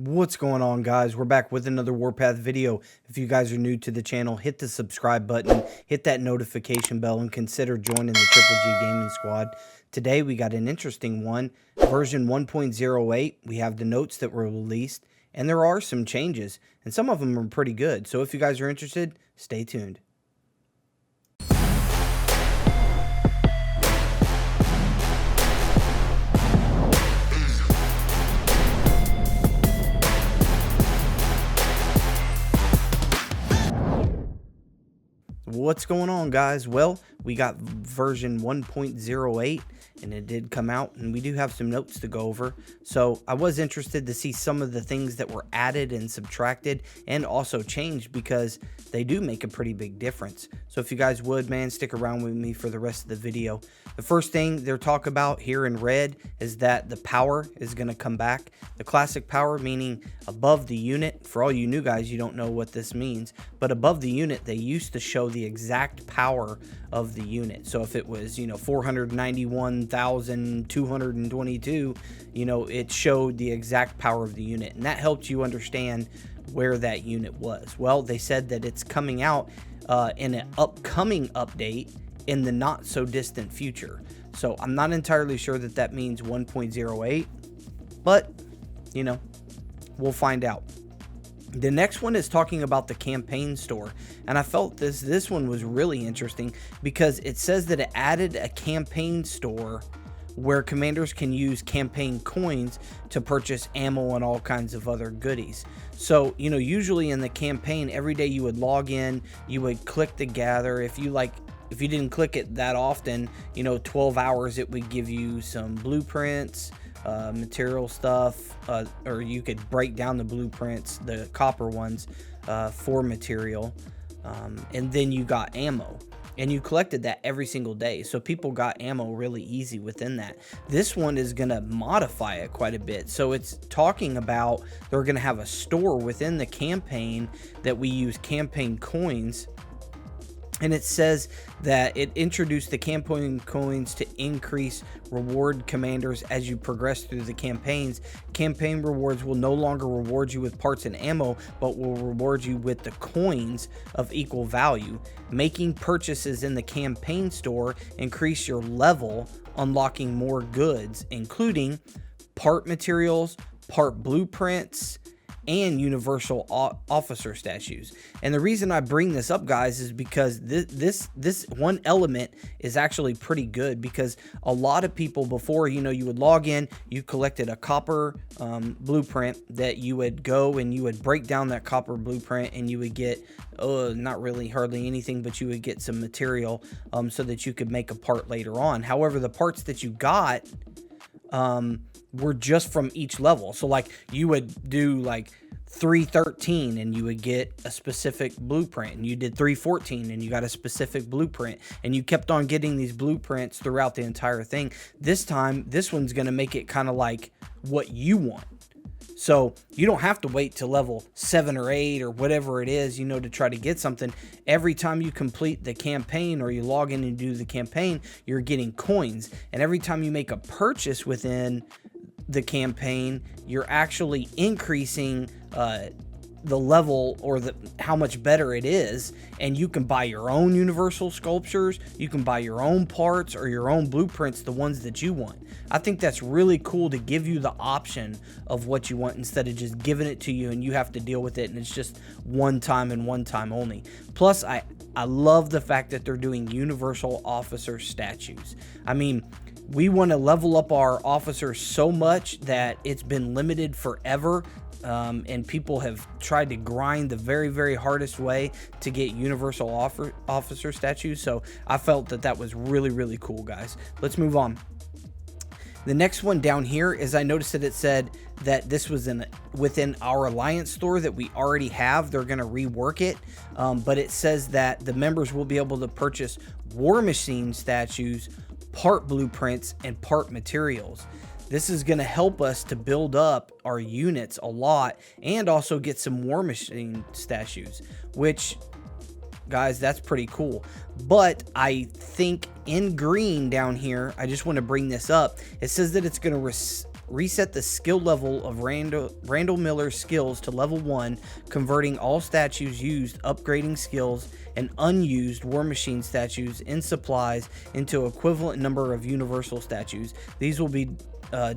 What's going on, guys? We're back with another Warpath video. If you guys are new to the channel, hit the subscribe button, hit that notification bell, and consider joining the Triple G Gaming Squad. Today we got an interesting one, version 1.08. We have the notes that were released, and there are some changes, and some of them are pretty good. So if you guys are interested, stay tuned. What's going on, guys? Well, we got version 1.08 and it did come out, and we do have some notes to go over. So I was interested to see some of the things that were added and subtracted and also changed, because they do make a pretty big difference. So if you guys would, man, stick around with me for the rest of the video. The first thing they're talking about here in red is that the power is going to come back. The classic power, meaning above the unit. For all you new guys, you don't know what this means, but above the unit, they used to show the exact power of the unit. So if it was, 491,222, it showed the exact power of the unit, and that helped you understand where that unit was. Well, they said that it's coming out in an upcoming update in the not so distant future. So I'm not entirely sure that that means 1.08, but we'll find out. The next one is talking about the campaign store, and I felt this one was really interesting because it says that it added a campaign store where commanders can use campaign coins to purchase ammo and all kinds of other goodies. So, usually in the campaign, every day you would log in, you would click the gather. If you didn't click it that often, 12 hours, it would give you some blueprints, material stuff, or you could break down the blueprints, the copper ones, for material, and then you got ammo, and you collected that every single day. So people got ammo really easy within that. This one is going to modify it quite a bit. So it's talking about they're going to have a store within the campaign that we use campaign coins. And it says that it introduced the campaign coins to increase reward commanders as you progress through the campaigns. Campaign rewards will no longer reward you with parts and ammo, but will reward you with the coins of equal value. Making purchases in the campaign store increase your level, unlocking more goods, including part materials, part blueprints, and universal officer statues. And the reason I bring this up, guys, is because this one element is actually pretty good, because a lot of people before, you would log in, you collected a copper blueprint that you would go and you would break down that copper blueprint, and you would get not really hardly anything, but you would get some material so that you could make a part later on. However, the parts that you got were just from each level. So like you would do like 313 and you would get a specific blueprint, and you did 314 and you got a specific blueprint, and you kept on getting these blueprints throughout the entire thing. This time, this one's going to make it kind of like what you want. So you don't have to wait to level 7 or 8 or whatever it is, to try to get something. Every time you complete the campaign or you log in and do the campaign, you're getting coins. And every time you make a purchase within the campaign, you're actually increasing the level, or how much better it is, and you can buy your own universal sculptures, you can buy your own parts or your own blueprints, the ones that you want. I think that's really cool to give you the option of what you want, instead of just giving it to you and you have to deal with it, and it's just one time and one time only. Plus, I love the fact that they're doing universal officer statues. I mean, we want to level up our officers so much that it's been limited forever. And people have tried to grind the very, very hardest way to get universal officer statues. So I felt that was really, really cool, guys. Let's move on. The next one down here is, I noticed that it said that this was within our Alliance store that we already have. They're going to rework it, but it says that the members will be able to purchase War Machine statues, part blueprints, and part materials. This is going to help us to build up our units a lot, and also get some War Machine statues, which, guys, that's pretty cool. But I think in green down here, I just want to bring this up. It says that it's going to reset the skill level of Randall Miller's skills to level 1, converting all statues used upgrading skills and unused War Machine statues in supplies into equivalent number of universal statues. These will be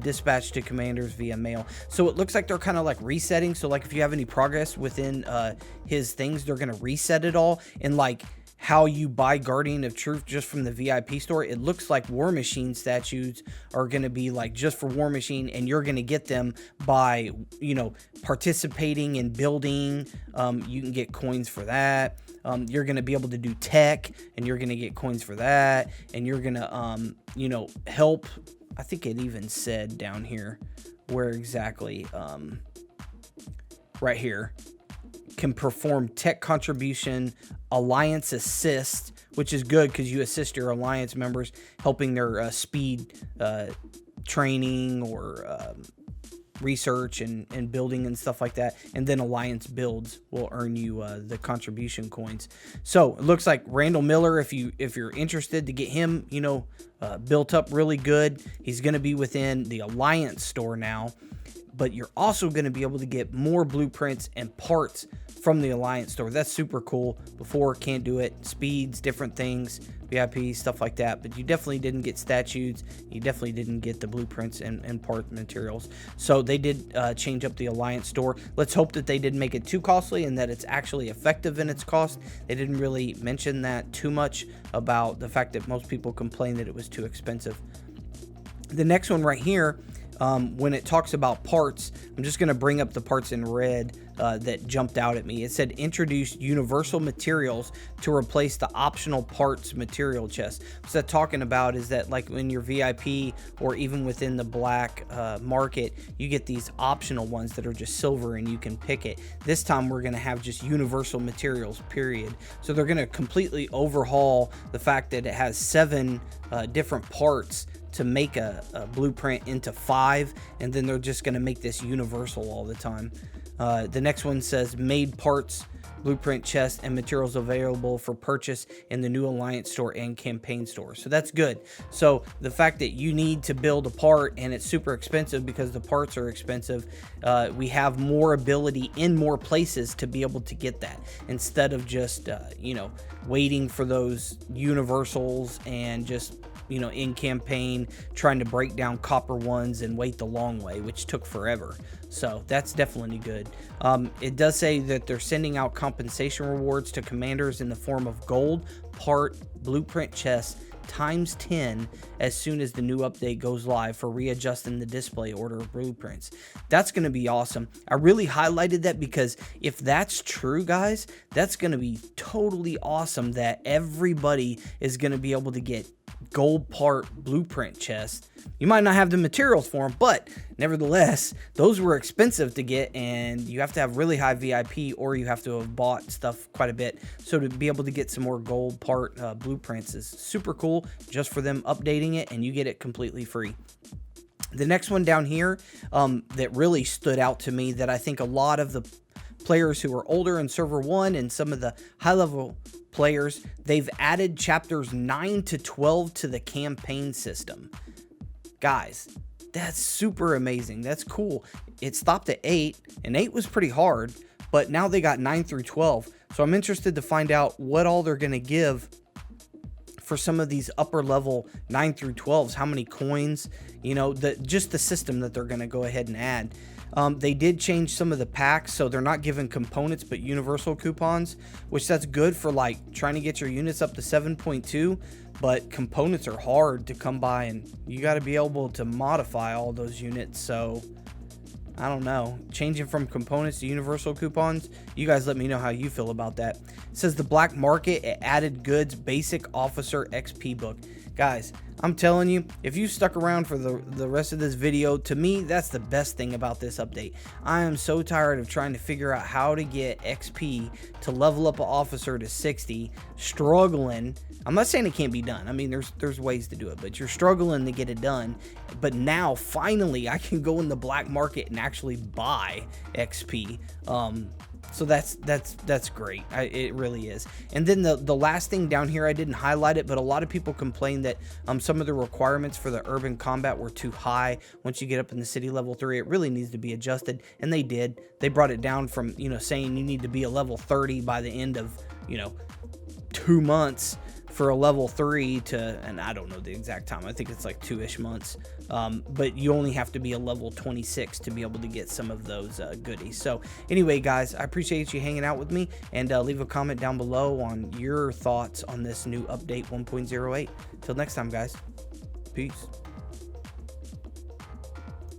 dispatched to commanders via mail. So it looks like they're kind of like resetting. So like if you have any progress within his things, they're going to reset it all. And like how you buy Guardian of Truth just from the VIP store, it looks like War Machine statues are going to be like just for War Machine, and you're going to get them by, you know, participating in building. You can get coins for that. You're going to be able to do tech, and you're going to get coins for that. And you're going to, you know, help. I think it even said down here where exactly, right here, can perform tech contribution, alliance assist, which is good because you assist your alliance members, helping their speed training or research and building and stuff like that. And then alliance builds will earn you the contribution coins. So it looks like Randall Miller, if you're interested to get him, you know, built up really good, he's going to be within the alliance store now. But you're also going to be able to get more blueprints and parts from the alliance store. That's super cool. Before, can't do it. Speeds, different things, VIP, stuff like that. But you definitely didn't get statues. You definitely didn't get the blueprints and part materials. So they did change up the alliance store. Let's hope that they didn't make it too costly and that it's actually effective in its cost. They didn't really mention that too much about the fact that most people complained that it was too expensive. The next one right here, when it talks about parts, I'm just going to bring up the parts in red that jumped out at me. It said introduce universal materials to replace the optional parts material chest. What's that talking about is that like when you're VIP or even within the black market, you get these optional ones that are just silver and you can pick it. This time we're going to have just universal materials, period. So they're going to completely overhaul the fact that it has 7 different parts to make a blueprint into 5, and then they're just going to make this universal all the time. The next one says made parts, blueprint chest, and materials available for purchase in the new Alliance store and campaign store. So that's good. So the fact that you need to build a part and it's super expensive because the parts are expensive, we have more ability in more places to be able to get that instead of just, you know, waiting for those universals and just, you know, in campaign trying to break down copper ones and wait the long way, which took forever. So that's definitely good. It does say that they're sending out compensation rewards to commanders in the form of gold part blueprint chests times 10 as soon as the new update goes live for readjusting the display order of blueprints. That's going to be awesome. I really highlighted that because if that's true, guys, that's going to be totally awesome that everybody is going to be able to get gold part blueprint chests. You might not have the materials for them, but nevertheless, those were expensive to get, and you have to have really high VIP or you have to have bought stuff quite a bit. So to be able to get some more gold part blueprints is super cool just for them updating it, and you get it completely free. The next one down here that really stood out to me, that I think a lot of the players who are older in server 1 and some of the high level players, they've added chapters 9 to 12 to the campaign system. Guys, that's super amazing. That's cool. It stopped at 8, and 8 was pretty hard, but now they got 9 through 12. So I'm interested to find out what all they're going to give for some of these upper level 9 through 12s. How many coins, you know, just the system that they're going to go ahead and add. They did change some of the packs, so they're not giving components but universal coupons, which that's good for like trying to get your units up to 7.2, but components are hard to come by and you got to be able to modify all those units. So I don't know, changing from components to universal coupons, you guys let me know how you feel about that. It says the black market, it added goods basic officer XP book. Guys, I'm telling you, if you stuck around for the rest of this video, to me, that's the best thing about this update. I am so tired of trying to figure out how to get XP to level up an officer to 60, struggling. I'm not saying it can't be done. I mean, there's ways to do it, but you're struggling to get it done. But now, finally, I can go in the black market and actually buy XP. So that's great. It really is. And then the last thing down here, I didn't highlight it, but a lot of people complained that some of the requirements for the urban combat were too high. Once you get up in the city level 3, it really needs to be adjusted, and they did. They brought it down from, you know, saying you need to be a level 30 by the end of, you know, 2 months for a level 3 to, and I don't know the exact time, I think it's like 2-ish months, but you only have to be a level 26 to be able to get some of those goodies. So anyway, guys, I appreciate you hanging out with me, and leave a comment down below on your thoughts on this new update 1.08. Till next time, guys, peace.